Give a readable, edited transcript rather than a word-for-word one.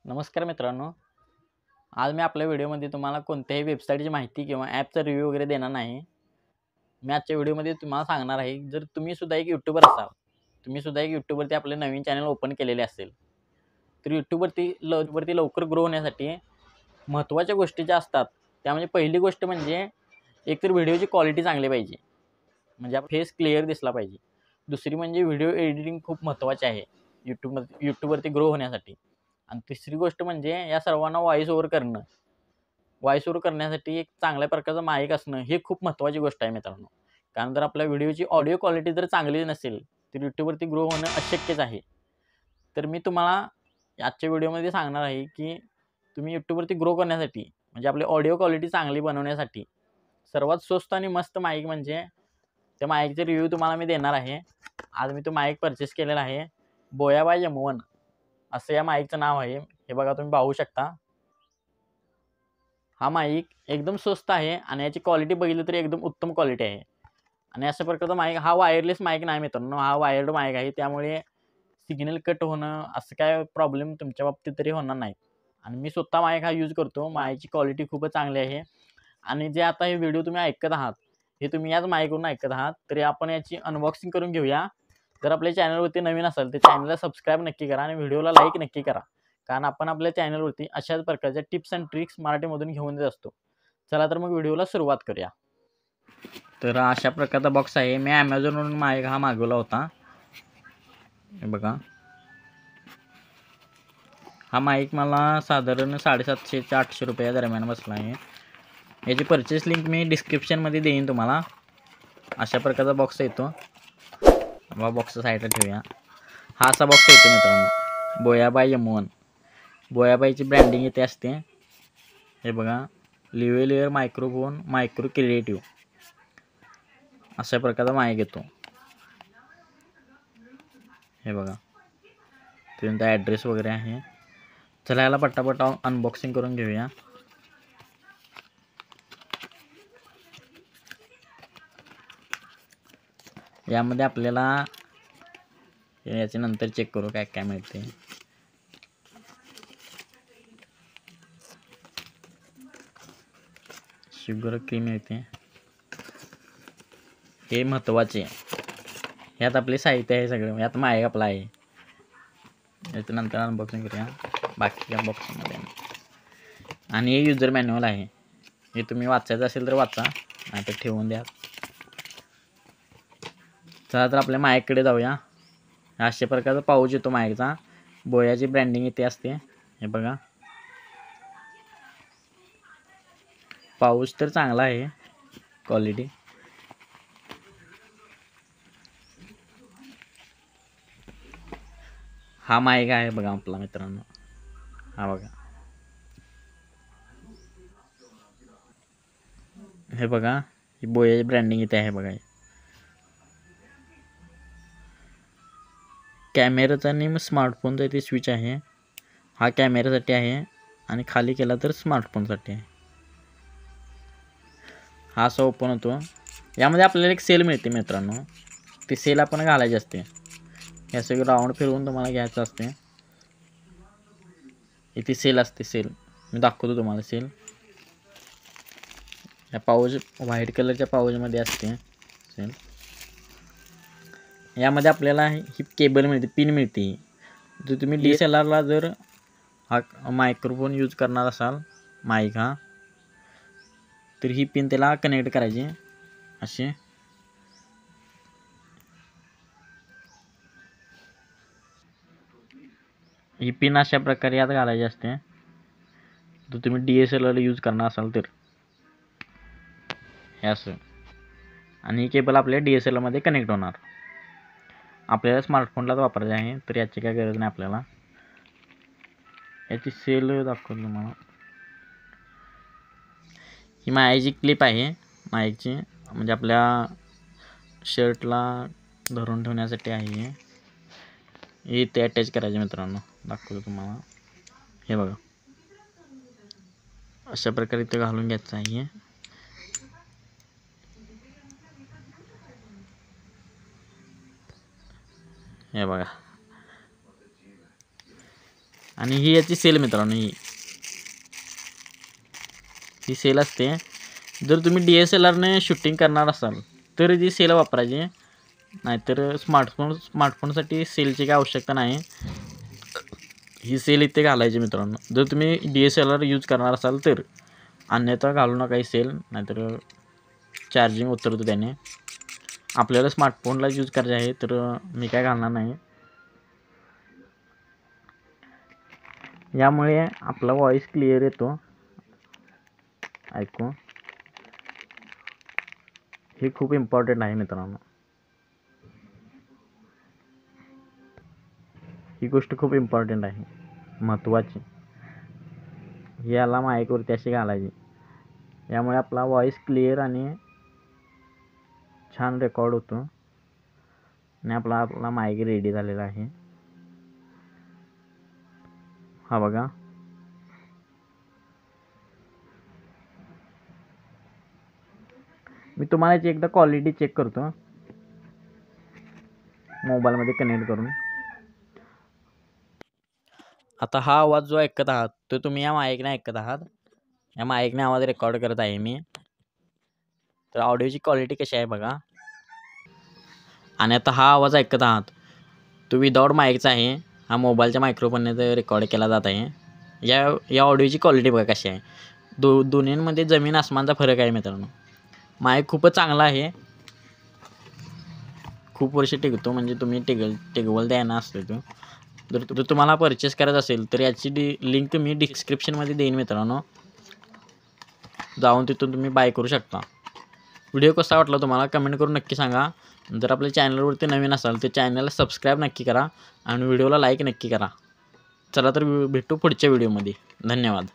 नमस्कार मित्रांनो, आज मी आपल्या व्हिडिओमध्ये तुम्हाला कोणत्याही वेबसाईटची माहिती किंवा ॲपचा रिव्ह्यू वगैरे देणार नाही. मी आजच्या व्हिडिओमध्ये तुम्हाला सांगणार आहे, जर तुम्ही सुद्धा एक यूट्यूबर असाल, तुम्ही सुद्धा एक यूट्यूबवरती आपले नवीन चॅनल ओपन केलेले असेल, तर यूट्यूबवरती लवकर ग्रो होण्यासाठी महत्त्वाच्या गोष्टी ज्या असतात, त्यामध्ये पहिली गोष्ट म्हणजे एकतर व्हिडिओची क्वालिटी चांगली पाहिजे. म्हणजे फेस क्लिअर दिसला पाहिजे. दुसरी म्हणजे व्हिडिओ एडिटिंग खूप महत्त्वाची आहे यूट्यूबवरती ग्रो होण्यासाठी. आणि तिसरी गोष्ट म्हणजे या सर्वांना व्हॉईस ओव्हर करणं. व्हॉईस ओव्हर करण्यासाठी एक चांगल्या प्रकारचं माईक असणं हे खूप महत्त्वाची गोष्ट आहे मित्रांनो. कारण जर आपल्या व्हिडिओची ऑडिओ क्वालिटी जर चांगली नसेल, तर यूट्यूबवरती ग्रो होणं अशक्यच आहे. तर मी तुम्हाला आजच्या व्हिडिओमध्ये सांगणार आहे, की तुम्ही यूट्यूबवरती ग्रो करण्यासाठी म्हणजे आपली ऑडिओ क्वालिटी चांगली बनवण्यासाठी सर्वात स्वस्त आणि मस्त माईक म्हणजे त्या माईकचे रिव्ह्यू तुम्हाला मी देणार आहे. आज मी तो माईक परचेस केलेला आहे. बोया बाय M1 असं या माईकचं नाव आहे. हे बघा तुम्ही पाहू शकता. हा माईक एकदम स्वस्त आहे आणि याची क्वालिटी बघितली तरी एकदम उत्तम क्वालिटी आहे. आणि अशा प्रकारचा माईक हा वायरलेस माईक नाही मित्रांनो, हा वायर्ड माईक आहे. त्यामुळे सिग्नल कट होणं असं काय प्रॉब्लेम तुमच्या बाबतीत तरी होणार नाही. आणि मी स्वतः माईक हा यूज करतो. माईकची क्वालिटी खूपच चांगली आहे. आणि जे आता हे व्हिडिओ तुम्ही ऐकत आहात, हे तुम्ही याच माईकवरून ऐकत आहात. तरी आपण याची अनबॉक्सिंग करून घेऊया. जर आपल्या चॅनलवरती नवीन असाल तर चॅनलला सबस्क्राईब नक्की करा आणि व्हिडिओला लाईक नक्की करा. कारण आपण आपल्या चॅनलवरती अशाच प्रकारच्या टिप्स अँड ट्रिक्स मराठीमधून घेऊन देत असतो. चला तर मग व्हिडिओला सुरुवात करूया. तर अशा प्रकारचा बॉक्स आहे. मी Amazonवरून माईक हा मागवला होता. हे बघा. हा माईक मला साधारण 750 ते 800 रुपया दरम्यान बसला आहे. याची परचेस लिंक मी डिस्क्रिप्शनमध्ये देईन तुम्हाला. अशा प्रकारचा बॉक्स येतो. हा बॉक्स साईडला ठेवूया. हा असा बॉक्स येतो मित्रांनो. बोया बाय M1. बोयाबाईची ब्रँडिंग इथे असते. हे बघा, लिव्हेलियर मायक्रोफोन मायक्रो क्रिएटिव्ह अशा प्रकारचा माईक येतो. हे बघा, त्यांचा ॲड्रेस वगैरे आहे. चला याला पटापट अनबॉक्सिंग करून घेऊया. यामध्ये आपल्याला याच्या नंतर चेक करू काय काय मिळते. शुगर क्रीम मिळते, हे महत्त्वाचे. यात आपले साहित्य आहे सगळं. यात माईक आपला आहे. याच्यानंतर अनबॉक्सिंग करूया बाकीच्या बॉक्समध्ये. आणि हे युजर मॅन्युअल आहे. हे तुम्ही वाचायचं असेल तर वाचा, नाहीतर ठेवून द्या. चला तर आपल्या माईककडे जाऊया. अशा प्रकारचा पाऊच येतो माईकचा. बोयाची ब्रँडिंग इथे असते. हे बघा, पाऊच तर चांगला आहे क्वालिटी. हा माईक आहे बघा आपला मित्रांनो. हा बघा, हे बघा, ही बोयाची ब्रँडिंग इथे आहे बघा. कॅमेराचा आणि स्मार्टफोनचा इथे स्विच आहे. हा कॅमेऱ्यासाठी आहे आणि खाली केला तर स्मार्टफोनसाठी आहे. हा असा ओपन होतो. यामध्ये आपल्याला एक सेल मिळते मित्रांनो. ती सेल आपण घालायची असते. हे सगळं राऊंड फिरवून तुम्हाला घ्यायचं असते. इथे सेल असते. सेल मी दाखवतो तुम्हाला. सेल या पाऊच व्हाईट कलरच्या पाऊचमध्ये असते सेल. यामध्ये आपल्याला ही केबल मिळते, पिन मिळते. जर तुम्ही DSLRला जर हा मायक्रोफोन यूज करणार असाल, माईक हा, तर ही पिन त्याला कनेक्ट करायची अशी. ही पिन अशा प्रकारे यात घालायची असते. जर तुम्ही DSLR यूज करणार असाल तर हे असं. आणि ही केबल आपल्या DSLR मध्ये कनेक्ट होणार. आपल्याला स्मार्टफोनलाच वापरायचे आहे, तर याची काय गरज नाही आपल्याला. याची सेल दाखवतो तुम्हाला. ही माईकची क्लिप आहे. माईकची म्हणजे आपल्या शर्टला धरून ठेवण्यासाठी आहे. हे इथे अटॅच करायचे मित्रांनो. दाखवतो तुम्हाला. हे बघा, अशा प्रकारे इथे घालून घ्यायचं आहे. हे बघा, आणि ही याची सेल मित्रांनो, ही सेल असते. जर तुम्ही DSLRने शूटिंग करणार असाल तर जी सेल वापरायची, नाहीतर स्मार्टफोनसाठी सेलची काय आवश्यकता नाही. ही सेल इथे घालायची मित्रांनो, जर तुम्ही DSLR यूज करणार असाल तर. अन्यथा घालू नका ही सेल, नाहीतर चार्जिंग उतरतो त्याने. आपल्याला स्मार्टफोनला यूज करायचे आहे तर मी काय घालणार नाही. यामुळे आपला व्हॉइस क्लिअर येतो ऐकू. हे खूप इम्पॉर्टंट आहे मित्रांनो, ही गोष्ट खूप इम्पॉर्टंट आहे, महत्त्वाची. याला माईकवरती अशी घालायची. यामुळे आपला व्हॉइस क्लिअर आणि छान रेकॉर्ड होतो. आणि आपला माईक रेडी झालेला आहे. हा बघा, मी तुम्हाला याची एकदा क्वालिटी चेक करतो मोबाईलमध्ये कनेक्ट करून. आता हा आवाज जो ऐकत आहात तो तुम्ही या माईकने ऐकत आहात. या माईकने आवाज रेकॉर्ड करत आहे मी. तर ऑडिओची क्वालिटी कशी आहे बघा. आणि आता हा आवाज ऐकत आहात तो विदाउट माईकचा आहे. हा मोबाईलच्या मायक्रोफोनने रेकॉर्ड केला जात आहे. या ऑडिओची क्वालिटी बघा कशी आहे. दोन्हींमध्ये जमीन आसमानचा फरक आहे मित्रांनो. माईक खूपच चांगला आहे, खूप वर्ष टिकतो. म्हणजे तुम्ही टिकवल द्यायना असतो तो. जर तुम्हाला परचेस करायचं असेल तर याची लिंक मी डिस्क्रिप्शनमध्ये देईन मित्रांनो, जाऊन तिथून तुम्ही बाय करू शकता. व्हिडिओ कसा वाटला तुम्हाला कमेंट करून नक्की सांगा. जर आपल्या चॅनलवरती नवीन असाल तर चॅनलला सबस्क्राईब नक्की करा आणि व्हिडिओला लाईक नक्की करा. चला तर भेटू पुढच्या व्हिडिओमध्ये. धन्यवाद.